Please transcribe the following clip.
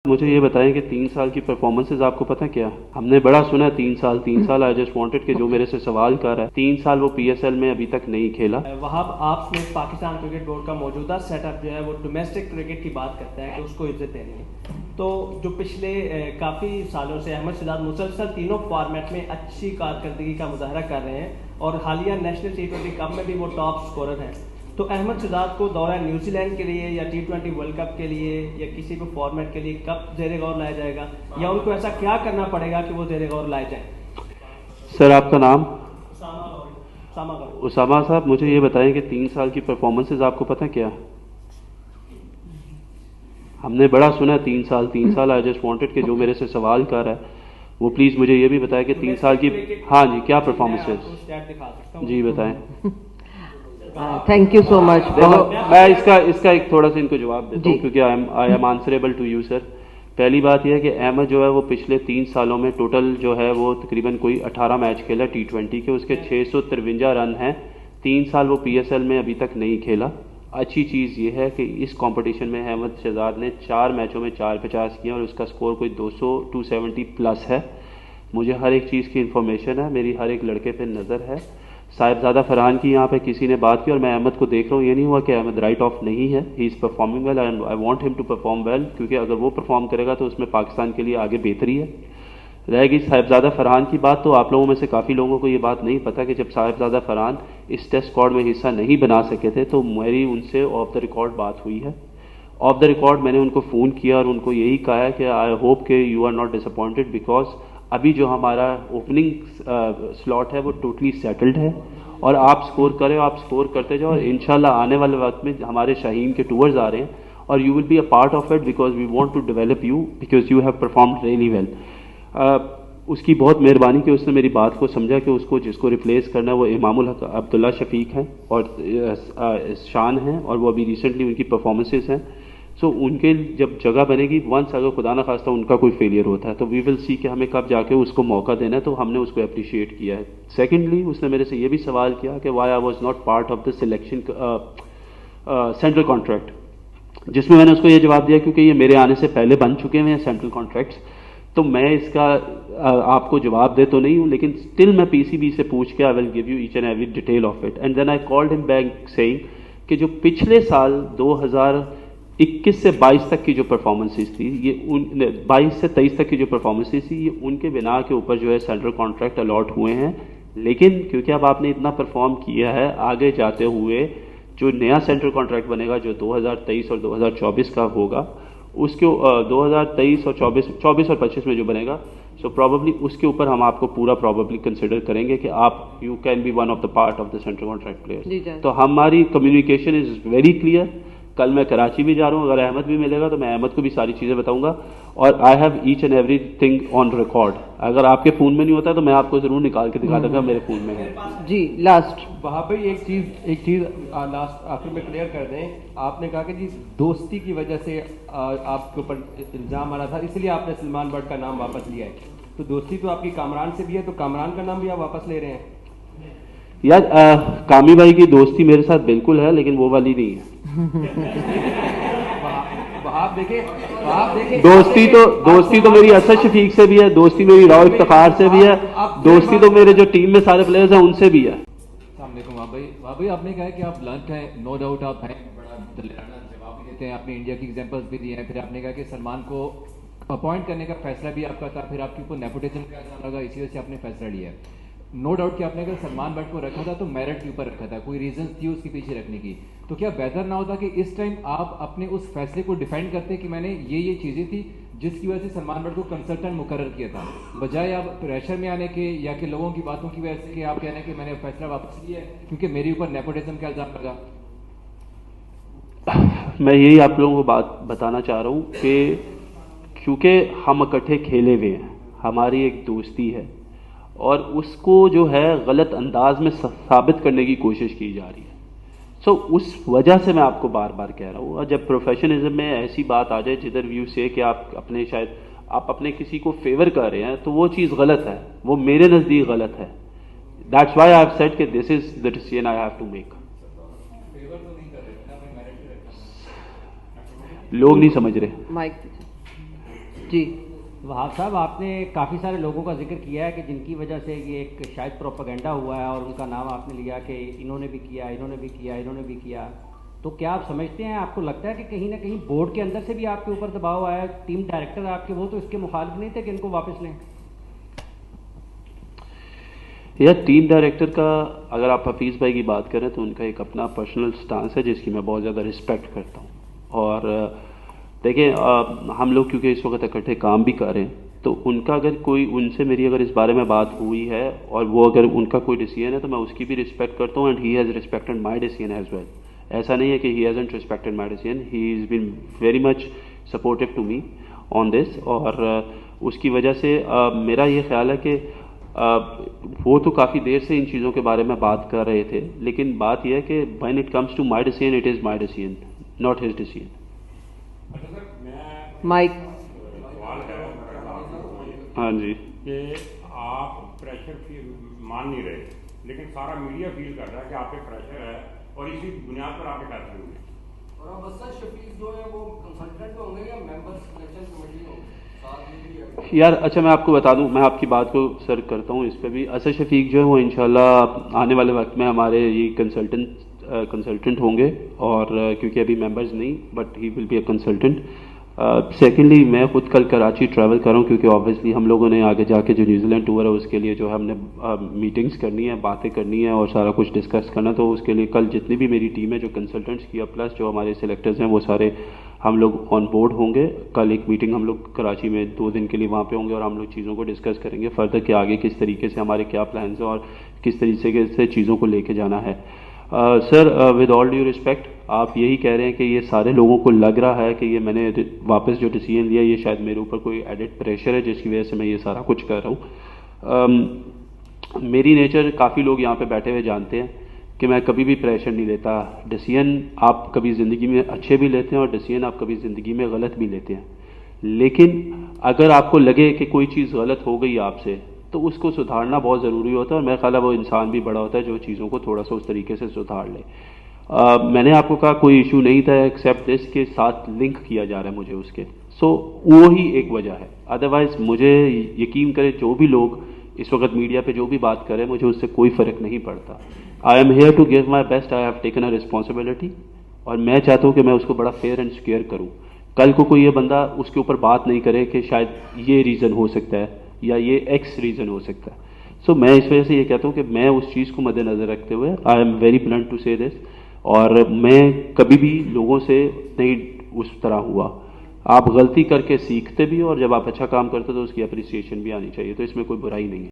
मुझे ये बताएं कि 3 साल की परफॉर्मेंसेज आपको पता है क्या? हमने बड़ा सुना है 3 साल आई जस्ट वांटेड कि जो मेरे से सवाल कर रहा है 3 साल वो पीएसएल में अभी तक नहीं खेला। वहाब आप स्मिथ पाकिस्तान क्रिकेट बोर्ड का मौजूदा सेटअप जो है वो डोमेस्टिक क्रिकेट की बात करता है कि उसको इज्जत देनी है। तो जो पिछले काफ़ी सालों से अहमद शहजाद मुसलसल तीनों फॉर्मेट में अच्छी कारकर्दगी का मुजाहरा कर रहे हैं और हालिया नेशनल T20 कप में भी वो टॉप स्कोरर हैं। तो अहमद शहजाद को दौरा न्यूजीलैंड के लिए या T20 वर्ल्ड कप के लिए या किसी भी फॉर्मेट के लिए कब ज़ेरे गौर लाया जाएगा, या उनको ऐसा क्या करना पड़ेगा कि वो ज़ेरे गौर लाए जाएं? सर आपका नाम? उसामा उसामा साहब, मुझे ये बताएं कि 3 साल की परफॉर्मेंसेज आपको पता है क्या? हमने बड़ा सुना है 3 साल आई जस्ट वांटेड कि जो मेरे से सवाल कर रहा है वो प्लीज़ मुझे ये भी बताएं कि 3 साल की, हाँ जी, क्या परफॉर्मेंसेज जी बताएं। Thank you so much. मैं इसका एक थोड़ा सा इनको जवाब देता हूँ क्योंकि I am answerable to you sir. पहली बात यह है कि अहमद जो है वो पिछले 3 सालों में टोटल जो है वो तकरीबन कोई 18 मैच खेला T20 के, उसके 653 रन हैं। 3 साल वो पीएसएल में अभी तक नहीं खेला। अच्छी चीज़ ये है कि इस कंपटीशन में अहमद शहजाद ने 4 मैचों में 450 किए और उसका स्कोर कोई 270 प्लस है। मुझे हर एक चीज़ की इन्फॉर्मेशन है, मेरी हर एक लड़के पे नज़र है। साहिबजादा फरहान की यहाँ पे किसी ने बात की और मैं अहमद को देख रहा हूँ, ये नहीं हुआ कि अहमद राइट ऑफ नहीं है। He is performing well and I want him to perform well, क्योंकि अगर वो परफॉर्म करेगा तो उसमें पाकिस्तान के लिए आगे बेहतरी है। रहेगी साहिबजादा फरहान की बात, तो आप लोगों में से काफ़ी लोगों को ये बात नहीं पता कि जब साहिबजादा फरहान इस टेस्ट स्क्वाड में हिस्सा नहीं बना सके थे तो मेरी उनसे ऑफ द रिकॉर्ड बात हुई है। ऑफ द रिकॉर्ड मैंने उनको फ़ोन किया और उनको यही कहा है कि आई होप के you are not disappointed, because अभी जो हमारा ओपनिंग स्लॉट है वो टोटली सेटल्ड है और आप स्कोर करें, आप स्कोर करते जाओ और इंशाल्लाह आने वाले वक्त में हमारे शाहीन के टूर्स आ रहे हैं और you will be a part of it because we want to develop you because you have performed really well. उसकी बहुत मेहरबानी कि उसने मेरी बात को समझा कि उसको जिसको रिप्लेस करना है वो इमामुल हक अब्दुल्ला शफीक हैं और शान हैं और वो अभी रिसेंटली उनकी परफॉर्मेंसेस हैं। सो उनके जब जगह बनेगी, वंस अगर खुदा ना खास्ता उनका कोई फेलियर होता है तो वी विल सी कि हमें कब जाके उसको मौका देना है, तो हमने उसको अप्रिशिएट किया है। सेकेंडली उसने मेरे से ये भी सवाल किया कि why I was not part of the selection central contract, जिसमें मैंने उसको ये जवाब दिया क्योंकि ये मेरे आने से पहले बन चुके हैं सेंट्रल कॉन्ट्रैक्ट्स, तो मैं इसका आपको जवाब दे तो नहीं हूँ, लेकिन स्टिल मैं पीसीबी से पूछ के I will give you each and every detail of it. And then I called him back saying कि जो पिछले साल 2021 से 22 तक की जो परफॉर्मेंसेस थी, ये 22 से 23 तक की जो परफॉर्मेंसेस थी ये उनके बिना के ऊपर जो है सेंट्रल कॉन्ट्रैक्ट अलॉट हुए हैं। लेकिन क्योंकि अब आपने इतना परफॉर्म किया है, आगे जाते हुए जो नया सेंट्रल कॉन्ट्रैक्ट बनेगा जो 2023 और 2024 का होगा, उसके 2023 और 24 और 25 में जो बनेगा, सो प्रॉबली उसके ऊपर हम आपको पूरा प्रॉबली कंसिडर करेंगे कि आप you can be one of the part of the central contract player. तो हमारी कम्युनिकेशन इज वेरी क्लियर। कल मैं कराची भी जा रहा हूँ, अगर अहमद भी मिलेगा तो मैं अहमद को भी सारी चीज़ें बताऊंगा और I have each and every thing on record. अगर आपके फ़ोन में नहीं होता तो मैं आपको ज़रूर निकाल के दिखा दूंगा, मेरे फ़ोन में है। जी लास्ट वहाँ पे एक चीज़ लास्ट आखिर में क्लियर कर दें। आपने कहा कि जी दोस्ती की वजह से आपके ऊपर इल्ज़ाम आ रहा था, इसलिए आपने सलमान बट का नाम वापस लिया है। तो दोस्ती तो आपकी कामरान से भी है, तो कामरान का नाम भी आप वापस ले रहे हैं? यार कामी भाई की दोस्ती मेरे साथ बिल्कुल है, लेकिन वो वाली नहीं है। आप देखें दोस्ती तो मेरी असद शफीक से भी है, दोस्ती मेरी राव इफ्तिखार से भी है, दोस्ती तो मेरे जो टीम में सारे प्लेयर्स हैं उनसे भी है। वहाँ भाई आपने कहा कि आप लंच हैं, नो डाउट आप हैं, बड़ा दिलाना जवाब भी देते हैं, आपने इंडिया की एग्जांपल्स भी दिए हैं। फिर आपने कहा कि सलमान को अपॉइंट करने का फैसला भी आपका था, फिर आपके ऊपर नेपोटिज्म का इल्जाम लगा, इसी वजह से आपने फैसला लिया है। नो डाउट कि आपने अगर सलमान बट को रखा था तो मेरिट के ऊपर रखा था, कोई रीजन थी उसके पीछे रखने की। तो क्या बेहतर ना होता कि इस टाइम आप अपने उस फैसले को डिफाइन करते कि मैंने ये चीज़ें थी जिसकी वजह से सलमान बट को कंसल्टेंट मुकर्रर किया था, बजाय आप प्रेशर में आने के या कि लोगों की बातों की वजह से कि आप कहने कि मैंने फैसला वापस लिया है क्योंकि मेरे ऊपर नेपोटिज्म का इल्जाम लगा। मैं यही आप लोगों को बात बताना चाह रहा हूँ कि क्योंकि हम इकट्ठे खेले हुए हैं, हमारी एक दोस्ती है और उसको जो है गलत अंदाज में साबित करने की कोशिश की जा रही है। सो उस वजह से मैं आपको बार बार कह रहा हूँ, और जब प्रोफेशनलिज्म में ऐसी बात आ जाए जिधर व्यू से कि आप अपने किसी को फेवर कर रहे हैं तो वो चीज़ गलत है, वो मेरे नज़दीक गलत है। That's why I have said कि this is the decision I have to make. लोग नहीं समझ रहे। माइक जी। वहाब साहब, आपने काफ़ी सारे लोगों का जिक्र किया है कि जिनकी वजह से ये एक शायद प्रोपेगेंडा हुआ है और उनका नाम आपने लिया कि इन्होंने भी किया, इन्होंने भी किया, इन्होंने भी किया। तो क्या आप समझते हैं, आपको लगता है कि कहीं ना कहीं बोर्ड के अंदर से भी आपके ऊपर दबाव आया, टीम डायरेक्टर आपके वो तो इसके मुखालिफ नहीं थे कि इनको वापस लें? यार टीम डायरेक्टर का अगर आप हफीज़ भाई की बात करें तो उनका एक अपना पर्सनल स्टांस है जिसकी मैं बहुत ज़्यादा रिस्पेक्ट करता हूँ। और देखिए हम लोग क्योंकि इस वक्त इकट्ठे काम भी कर रहे हैं, तो उनका अगर कोई उनसे मेरी अगर इस बारे में बात हुई है और वो अगर उनका कोई डिसीजन है तो मैं उसकी भी रिस्पेक्ट करता हूँ, and he has respected my decision as well. ऐसा नहीं है कि he hasn't respected my decision, he is been very much supportive to me on this. और उसकी वजह से मेरा ये ख्याल है कि वो तो काफ़ी देर से इन चीज़ों के बारे में बात कर रहे थे, लेकिन बात यह है कि when it comes to my decision, it is my decision, not his decision. Mike. सवाल है हाँ जी। कि आप प्रेशर मान नहीं रहे, लेकिन सारा मीडिया फील कर रहा है कि आप पे प्रेशर है और इसी बुनियाद पर आपके फैसले हुए। और अब अफसर शफीक जो है वो कंसल्टेंट होंगे या मेंबर सिलेक्शन कमेटी होंगे? यार अच्छा मैं आपको बता दूं, मैं आपकी बात को सर करता हूं इस पे भी। असर शफीक जो है वो इंशाल्लाह आने वाले वक्त में हमारे ये कंसल्टेंट होंगे, और क्योंकि अभी मेंबर्स नहीं, but he will be a consultant. Secondly मैं खुद कल कराची ट्रैवल कर रहा हूँ क्योंकि ऑब्वियसली हम लोगों ने आगे जाके जो न्यूजीलैंड टूर है उसके लिए जो है हमने मीटिंग्स करनी है, बातें करनी है और सारा कुछ डिस्कस करना। तो उसके लिए कल जितनी भी मेरी टीम है जो कंसल्टेंट्स की प्लस जो हमारे सिलेक्टर्स हैं वो सारे हम लोग ऑन बोर्ड होंगे। कल एक मीटिंग हम लोग कराची में 2 दिन के लिए वहाँ पे होंगे और हम लोग चीज़ों को डिस्कस करेंगे फर्दर कि आगे किस तरीके से हमारे क्या प्लान्स हैं और किस तरीके से चीज़ों को लेके जाना है। Sir with all due respect, आप यही कह रहे हैं कि ये सारे लोगों को लग रहा है कि ये मैंने वापस जो डिसीजन लिया ये शायद मेरे ऊपर कोई एडिड प्रेशर है जिसकी वजह से मैं ये सारा कुछ कर रहा हूँ। मेरी नेचर काफ़ी लोग यहाँ पे बैठे हुए जानते हैं कि मैं कभी भी प्रेशर नहीं लेता। डिसीजन आप कभी ज़िंदगी में अच्छे भी लेते हैं और डिसीजन आप कभी ज़िंदगी में गलत भी लेते हैं, लेकिन अगर आपको लगे कि कोई चीज़ गलत हो गई आपसे तो उसको सुधारना बहुत ज़रूरी होता है। और मेरा ख्याल है वो इंसान भी बड़ा होता है जो चीज़ों को थोड़ा सा उस तरीके से सुधार ले। मैंने आपको कहा कोई इशू नहीं था एक्सेप्ट दिस के साथ लिंक किया जा रहा है मुझे उसके, सो वो ही एक वजह है। अदरवाइज मुझे यकीन करें जो भी लोग इस वक्त मीडिया पे जो भी बात करें मुझे उससे कोई फ़र्क नहीं पड़ता। I am here to give my best, I have taken a responsibility और मैं चाहता हूँ कि मैं उसको बड़ा फेयर एंड स्क्वेयर करूँ। कल को कोई ये बंदा उसके ऊपर बात नहीं करे कि शायद ये रीज़न हो सकता है या ये एक्स रीज़न हो सकता है। सो मैं इस वजह से ये कहता हूँ कि मैं उस चीज़ को मद्देनज़र रखते हुए I am very blunt to say this, और मैं कभी भी लोगों से नहीं उस तरह हुआ। आप गलती करके सीखते भी और जब आप अच्छा काम करते तो उसकी अप्रिसिएशन भी आनी चाहिए, तो इसमें कोई बुराई नहीं है।